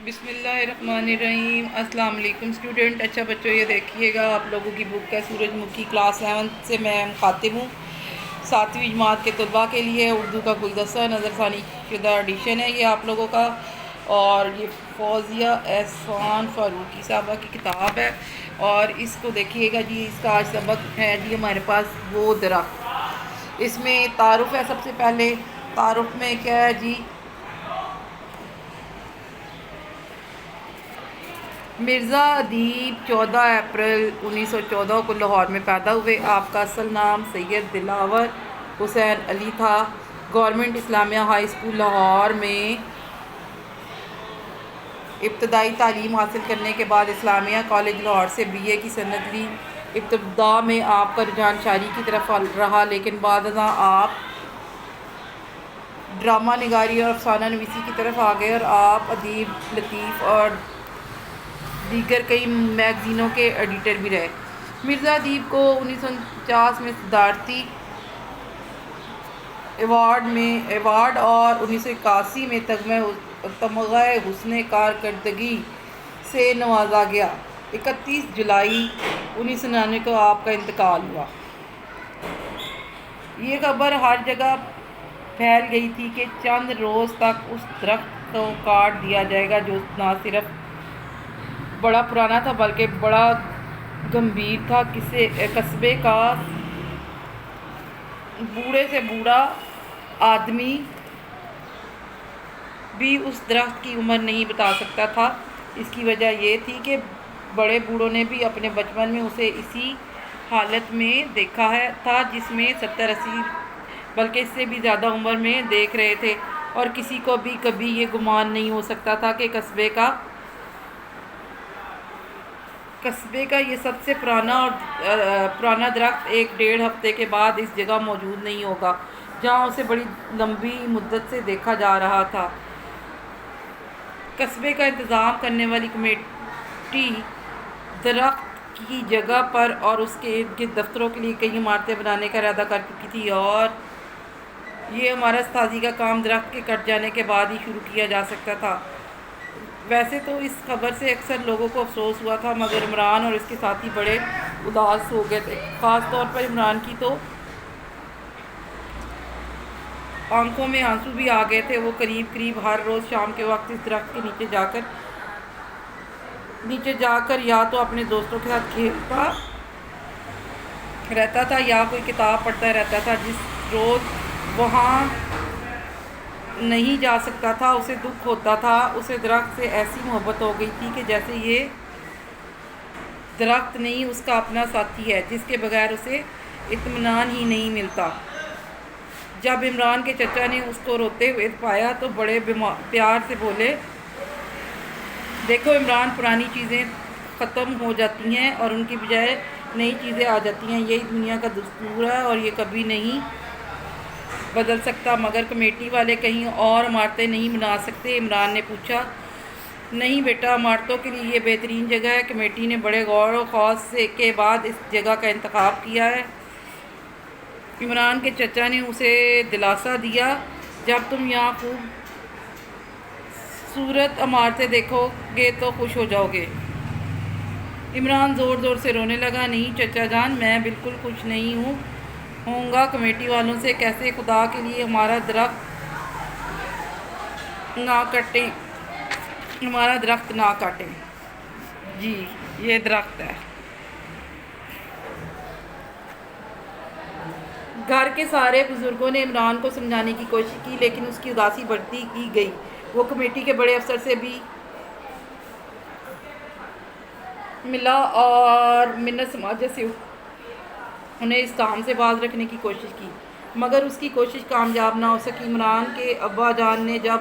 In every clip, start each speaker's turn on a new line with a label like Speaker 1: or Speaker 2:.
Speaker 1: بسم اللہ الرحمن الرحیم۔ السلام علیکم اسٹوڈنٹ۔ اچھا بچوں، یہ دیکھیے گا آپ لوگوں کی بک ہے سورج مکھی، کلاس 7 سے میں مخاطب ہوں۔ 7ویں جماعت کے طلباء کے لیے اردو کا گلدستہ نظر ثانی شدہ ایڈیشن ہے یہ آپ لوگوں کا، اور یہ فوزیہ احسان فاروقی صاحبہ کی کتاب ہے۔ اور اس کو دیکھیے گا جی، اس کا آج سبق ہے جی ہمارے پاس وہ درخت۔ اس میں تعارف ہے، سب سے پہلے تعارف میں کیا ہے جی؟ مرزا ادیب 14 اپریل 1914 کو لاہور میں پیدا ہوئے۔ آپ کا اصل نام سید دلاور حسین علی تھا۔ گورنمنٹ اسلامیہ ہائی اسکول لاہور میں ابتدائی تعلیم حاصل کرنے کے بعد اسلامیہ کالج لاہور سے BA کی سند لی۔ ابتدا میں آپ کا رجحان شاعری کی طرف رہا، لیکن بعد ازاں آپ ڈرامہ نگاری اور افسانہ نویسی کی طرف آ گئے، اور آپ ادیب لطیف اور دیگر کئی میگزینوں کے ایڈیٹر بھی رہے۔ مرزا ادیب کو 1949 میں صدارتی ایوارڈ اور 1981 میں تمغہ حسن کارکردگی سے نوازا گیا۔ 31 جولائی 1999 کو آپ کا انتقال ہوا۔ یہ خبر ہر جگہ پھیل گئی تھی کہ چند روز تک اس درخت کو کاٹ دیا جائے گا جو نہ صرف بڑا پرانا تھا بلکہ بڑا گمبھیر تھا۔ قصبے کا بوڑھے سے بوڑھا آدمی بھی اس درخت کی عمر نہیں بتا سکتا تھا۔ اس کی وجہ یہ تھی کہ بڑے بوڑھوں نے بھی اپنے بچپن میں اسے اسی حالت میں دیکھا تھا جس میں 70-80 بلکہ اس سے بھی زیادہ عمر میں دیکھ رہے تھے، اور کسی کو بھی کبھی یہ گمان نہیں ہو سکتا تھا کہ قصبے کا یہ سب سے پرانا درخت 1-1.5 ہفتے کے بعد اس جگہ موجود نہیں ہوگا جہاں اسے بڑی لمبی مدت سے دیکھا جا رہا تھا۔ قصبے کا انتظام کرنے والی کمیٹی درخت کی جگہ پر اور اس کے ارد گرد دفتروں کے لیے کئی عمارتیں بنانے کا ارادہ کر چکی تھی، اور یہ عمارت سازی کا کام درخت کے کٹ جانے کے بعد ہی شروع کیا جا سکتا تھا۔ ویسے تو اس خبر سے اکثر لوگوں کو افسوس ہوا تھا، مگر عمران اور اس کے ساتھی بڑے اداس ہو گئے تھے۔ خاص طور پر عمران کی تو آنکھوں میں آنسو بھی آ گئے تھے۔ وہ قریب ہر روز شام کے وقت اس درخت کے نیچے جا کر یا تو اپنے دوستوں کے ساتھ کھیلتا رہتا تھا یا کوئی کتاب پڑھتا رہتا تھا۔ جس روز وہاں نہیں جا سکتا تھا اسے دکھ ہوتا تھا۔ اسے درخت سے ایسی محبت ہو گئی تھی کہ جیسے یہ درخت نہیں، اس کا اپنا ساتھی ہے جس کے بغیر اسے اطمینان ہی نہیں ملتا۔ جب عمران کے چچا نے اس کو روتے ہوئے پایا تو بڑے پیار سے بولے، دیکھو عمران، پرانی چیزیں ختم ہو جاتی ہیں اور ان کی بجائے نئی چیزیں آ جاتی ہیں، یہی دنیا کا دستور ہے اور یہ کبھی نہیں بدل سکتا۔ مگر کمیٹی والے کہیں اور عمارتیں نہیں بنا سکتے؟ عمران نے پوچھا۔ نہیں بیٹا، عمارتوں کے لیے یہ بہترین جگہ ہے۔ کمیٹی نے بڑے غور و خوض کے بعد اس جگہ کا انتخاب کیا ہے۔ عمران کے چچا نے اسے دلاسا دیا، جب تم یہاں خوب صورت عمارتیں دیکھو گے تو خوش ہو جاؤ گے۔ عمران زور سے رونے لگا۔ نہیں چچا جان، میں بالکل خوش نہیں ہوں گا کمیٹی والوں سے کیسے خدا کے لیے ہمارا درخت نہ کاٹیں۔ جی یہ درخت ہے۔ گھر کے سارے بزرگوں نے عمران کو سمجھانے کی کوشش کی، لیکن اس کی اداسی بڑھتی ہی گئی۔ وہ کمیٹی کے بڑے افسر سے بھی ملا اور منت سماجت سے انہیں اس کام سے باز رکھنے کی کوشش کی، مگر اس کی کوشش کامیاب نہ ہو سکی۔ عمران کے ابا جان نے جب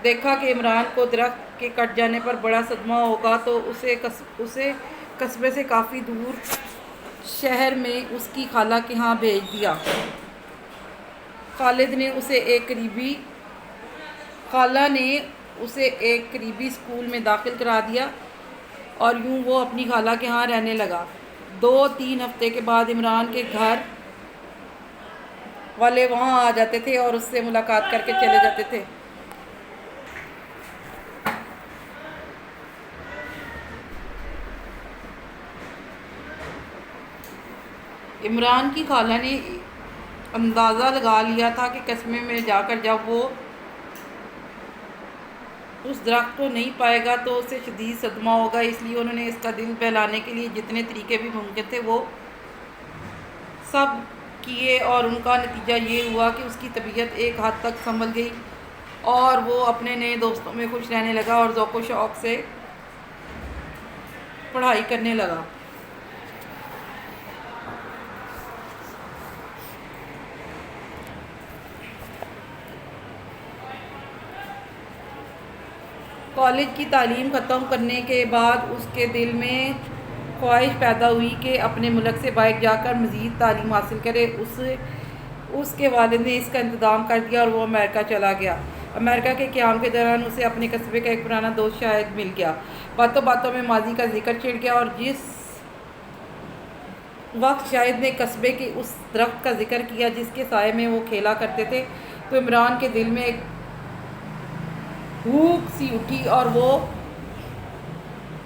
Speaker 1: دیکھا کہ عمران کو درخت کے کٹ جانے پر بڑا صدمہ ہوگا تو اسے قصبے سے کافی دور شہر میں اس کی خالہ کے ہاں بھیج دیا۔ خالہ نے اسے ایک قریبی اسکول میں داخل کرا دیا اور یوں وہ اپنی خالہ کے ہاں رہنے لگا۔ 2-3 ہفتے کے بعد عمران کے گھر والے وہاں آ جاتے تھے اور اس سے ملاقات کر کے چلے جاتے تھے۔ عمران کی خالہ نے اندازہ لگا لیا تھا کہ قصبے میں جا کر جب وہ اس درخت کو نہیں پائے گا تو اسے شدید صدمہ ہوگا، اس لیے انہوں نے اس کا دل بہلانے کے لیے جتنے طریقے بھی ممکن تھے وہ سب کیے، اور ان کا نتیجہ یہ ہوا کہ اس کی طبیعت ایک حد تک سنبھل گئی اور وہ اپنے نئے دوستوں میں خوش رہنے لگا اور ذوق و شوق سے پڑھائی کرنے لگا۔ کالج کی تعلیم ختم کرنے کے بعد اس کے دل میں خواہش پیدا ہوئی کہ اپنے ملک سے باہر جا کر مزید تعلیم حاصل کرے۔ اس کے والد نے اس کا انتظام کر دیا اور وہ امریکہ چلا گیا۔ امریکہ کے قیام کے دوران اسے اپنے قصبے کا ایک پرانا دوست شاہد مل گیا۔ باتوں باتوں میں ماضی کا ذکر چھڑ گیا، اور جس وقت شاہد نے قصبے کے اس درخت کا ذکر کیا جس کے سائے میں وہ کھیلا کرتے تھے، تو عمران کے دل میں ایک بھوک سی اٹھی اور وہ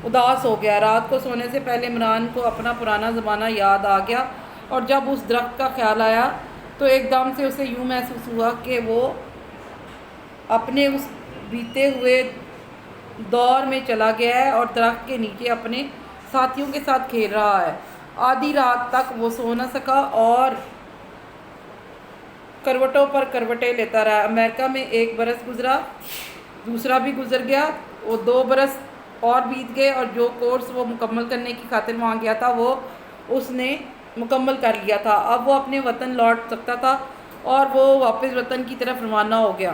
Speaker 1: اداس ہو گیا۔ رات کو سونے سے پہلے عمران کو اپنا پرانا زمانہ یاد آ گیا، اور جب اس درخت کا خیال آیا تو ایک دم سے اسے یوں محسوس ہوا کہ وہ اپنے اس بیتے ہوئے دور میں چلا گیا ہے اور درخت کے نیچے اپنے ساتھیوں کے ساتھ کھیل رہا ہے۔ آدھی رات تک وہ سو نہ سکا اور کروٹوں پر کروٹیں لیتا رہا۔ امریکہ میں 1 برس گزرا، دوسرا بھی گزر گیا، وہ 2 برس اور بیت گئے، اور جو کورس وہ مکمل کرنے کی خاطر وہاں گیا تھا وہ اس نے مکمل کر لیا تھا۔ اب وہ اپنے وطن لوٹ سکتا تھا اور وہ واپس وطن کی طرف روانہ ہو گیا۔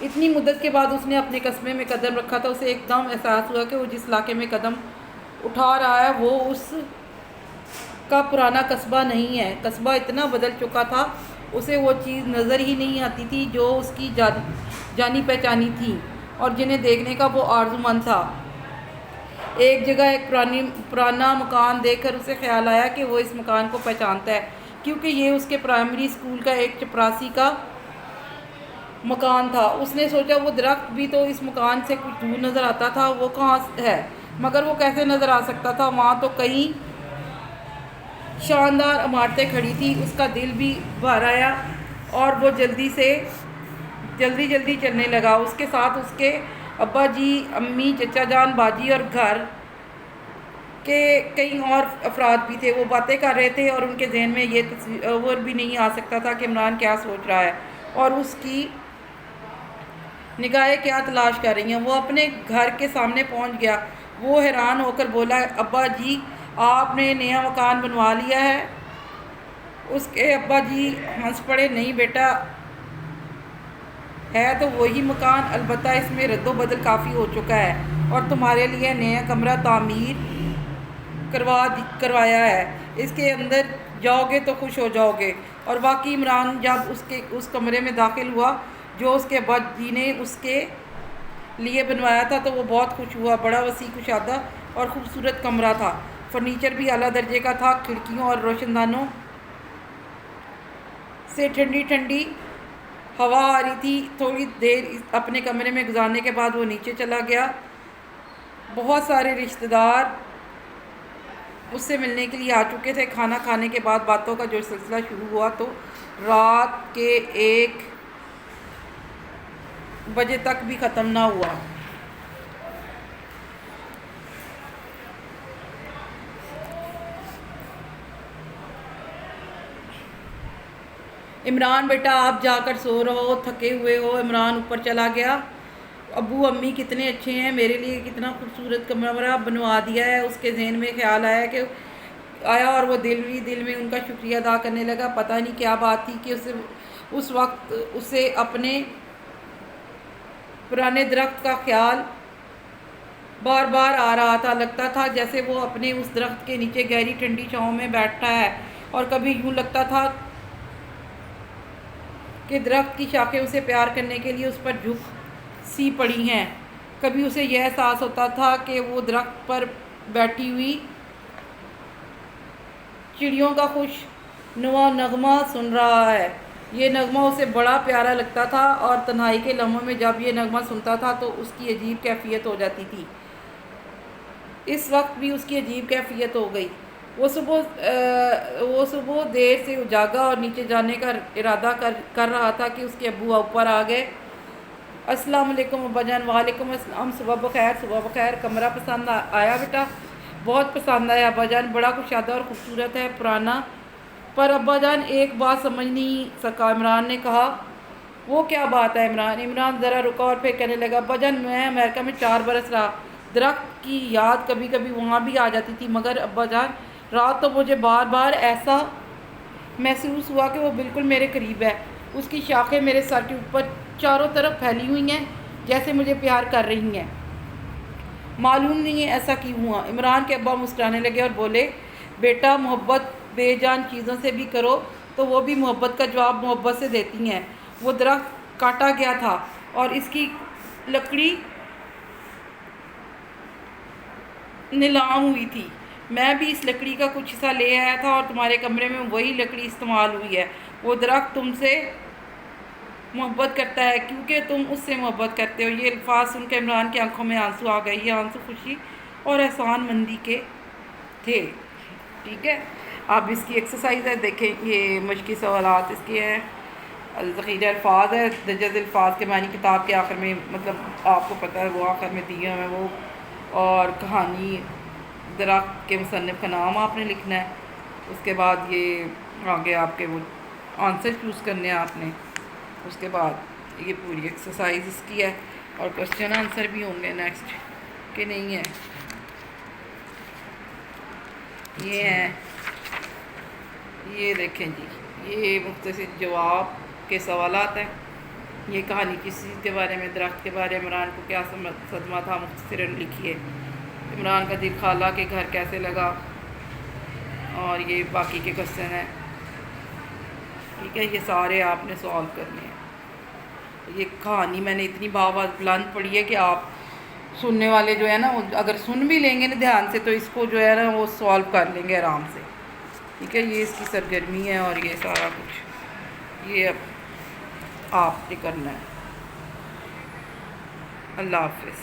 Speaker 1: اتنی مدت کے بعد اس نے اپنے قصبے میں قدم رکھا تھا۔ اسے ایک دم احساس ہوا کہ وہ جس علاقے میں قدم اٹھا رہا ہے وہ اس کا پرانا قصبہ نہیں ہے۔ قصبہ اتنا بدل چکا تھا، اسے وہ چیز نظر ہی نہیں آتی تھی جو اس کی جانی پہچانی تھی اور جنہیں دیکھنے کا وہ آرزومند تھا۔ ایک جگہ ایک پرانا مکان دیکھ کر اسے خیال آیا کہ وہ اس مکان کو پہچانتا ہے، کیونکہ یہ اس کے پرائمری اسکول کا ایک چپراسی کا مکان تھا۔ اس نے سوچا وہ درخت بھی تو اس مکان سے کچھ دور نظر آتا تھا، وہ کہاں ہے؟ مگر وہ کیسے نظر آ سکتا تھا؟ وہاں تو کئی شاندار عمارتیں کھڑی تھیں۔ اس کا دل بھی بھر آیا اور وہ جلدی چلنے لگا۔ اس کے ساتھ اس کے ابا جی، امی، چچا جان، باجی اور گھر کے کئی اور افراد بھی تھے۔ وہ باتیں کر رہے تھے اور ان کے ذہن میں یہ تصور بھی نہیں آ سکتا تھا کہ عمران کیا سوچ رہا ہے اور اس کی نگاہیں کیا تلاش کر رہی ہیں۔ وہ اپنے گھر کے سامنے پہنچ گیا۔ وہ حیران ہو کر بولا، ابا جی، آپ نے نیا مکان بنوا لیا ہے؟ اس کے ابا جی ہنس پڑے، نہیں بیٹا، ہے تو وہی مکان، البتہ اس میں رد و بدل کافی ہو چکا ہے اور تمہارے لیے نیا کمرہ تعمیر کروایا ہے۔ اس کے اندر جاؤ گے تو خوش ہو جاؤ گے۔ اور واقعی عمران جب اس کمرے میں داخل ہوا جو اس کے ابا جی نے اس کے لیے بنوایا تھا تو وہ بہت خوش ہوا۔ بڑا وسیع کشادہ اور خوبصورت کمرہ تھا۔ فرنیچر بھی اعلیٰ درجے کا تھا۔ کھڑکیوں اور روشن دانوں سے ٹھنڈی ٹھنڈی ہوا آ رہی تھی۔ تھوڑی دیر اپنے کمرے میں گزارنے کے بعد وہ نیچے چلا گیا۔ بہت سارے رشتہ دار اس سے ملنے کے لیے آ چکے تھے۔ کھانا کھانے کے بعد باتوں کا جو سلسلہ شروع ہوا تو رات کے 1 بجے تک بھی ختم نہ ہوا۔ عمران بیٹا، آپ جا کر سو رہو، تھکے ہوئے ہو۔ عمران اوپر چلا گیا۔ ابو امی کتنے اچھے ہیں، میرے لیے کتنا خوبصورت کمرہ بنوا دیا ہے۔ اس کے ذہن میں خیال آیا اور وہ دل میں ان کا شکریہ ادا کرنے لگا۔ پتہ نہیں کیا بات تھی کہ اس وقت اسے اپنے پرانے درخت کا خیال بار بار آ رہا تھا۔ لگتا تھا جیسے وہ اپنے اس درخت کے نیچے گہری ٹھنڈی چھاؤں میں بیٹھا ہے، اور کبھی یوں لگتا تھا کہ درخت کی شاخیں اسے پیار کرنے کے لیے اس پر جھک سی پڑی ہیں۔ کبھی اسے یہ احساس ہوتا تھا کہ وہ درخت پر بیٹھی ہوئی چڑیوں کا خوش نوا نغمہ سن رہا ہے۔ یہ نغمہ اسے بڑا پیارا لگتا تھا، اور تنہائی کے لمحوں میں جب یہ نغمہ سنتا تھا تو اس کی عجیب کیفیت ہو جاتی تھی۔ اس وقت بھی اس کی عجیب کیفیت ہو گئی۔ وہ صبح دیر سے جاگا اور نیچے جانے کا ارادہ کر رہا تھا کہ اس کے ابو اوپر آ گئے۔ السلام علیکم ابا جان۔ وعلیکم السلام، صبح بخیر صبح بخیر، کمرہ پسند آیا بیٹا؟ بہت پسند آیا ابا جان، بڑا کشادہ اور خوبصورت ہے، پرانا۔ پر ابا جان ایک بات سمجھ نہیں سکا، عمران نے کہا۔ وہ کیا بات ہے عمران ذرا رکا اور پھر کہنے لگا، ابا جان میں امریکہ میں 4 برس رہا، درخت کی یاد کبھی کبھی وہاں بھی آ جاتی تھی، مگر ابا جان رات تو مجھے بار بار ایسا محسوس ہوا کہ وہ بالکل میرے قریب ہے، اس کی شاخیں میرے سر کے اوپر چاروں طرف پھیلی ہوئی ہیں، جیسے مجھے پیار کر رہی ہیں۔ معلوم نہیں ہے ایسا کیوں ہوا۔ عمران کے ابا مسکرانے لگے اور بولے، بیٹا محبت بے جان چیزوں سے بھی کرو تو وہ بھی محبت کا جواب محبت سے دیتی ہیں۔ وہ درخت کاٹا گیا تھا اور اس کی لکڑی نیلام ہوئی تھی، میں بھی اس لکڑی کا کچھ حصہ لے آیا تھا اور تمہارے کمرے میں وہی لکڑی استعمال ہوئی ہے۔ وہ درخت تم سے محبت کرتا ہے کیونکہ تم اس سے محبت کرتے ہو۔ یہ الفاظ سن کے عمران کی آنکھوں میں آنسو آ گئے، یہ آنسو خوشی اور احسان مندی کے تھے۔ ٹھیک ہے، اب اس کی ایکسرسائز ہے، دیکھیں یہ مشقی سوالات اس کے ہیں۔ ذخیرہ الفاظ ہے، درجہ الفاظ کے معنی کتاب کے آخر میں، مطلب آپ کو پتہ ہے وہ آخر میں دیے ہوئے وہ، اور کہانی درخت کے مصنف کا نام آپ نے لکھنا ہے۔ اس کے بعد یہ آگے آپ کے وہ آنسر چوز کرنے ہیں آپ نے۔ اس کے بعد یہ پوری ایکسرسائز اس کی ہے، اور کوسچن آنسر بھی ہوں گے نیکسٹ کہ نہیں ہے۔ یہ ہیں، یہ دیکھیں جی، یہ مختصر جواب کے سوالات ہیں۔ یہ کہانی کس چیز کے بارے میں؟ درخت کے بارے میں۔ عمران کو کیا صدمہ تھا؟ مختصراً لکھیے۔ عمران کا دل خالہ کے گھر کیسے لگا؟ اور یہ باقی کے کوسچن ہیں، ٹھیک ہے، یہ سارے آپ نے سالو کرنے ہیں۔ یہ کہانی میں نے اتنی بلند پڑھی ہے کہ آپ سننے والے جو ہے نا، اگر سن بھی لیں گے نا دھیان سے تو اس کو جو ہے نا وہ سالو کر لیں گے آرام سے، ٹھیک ہے۔ یہ اس کی سرگرمی ہے اور یہ سارا کچھ یہ اب آپ نے کرنا ہے۔ اللہ حافظ۔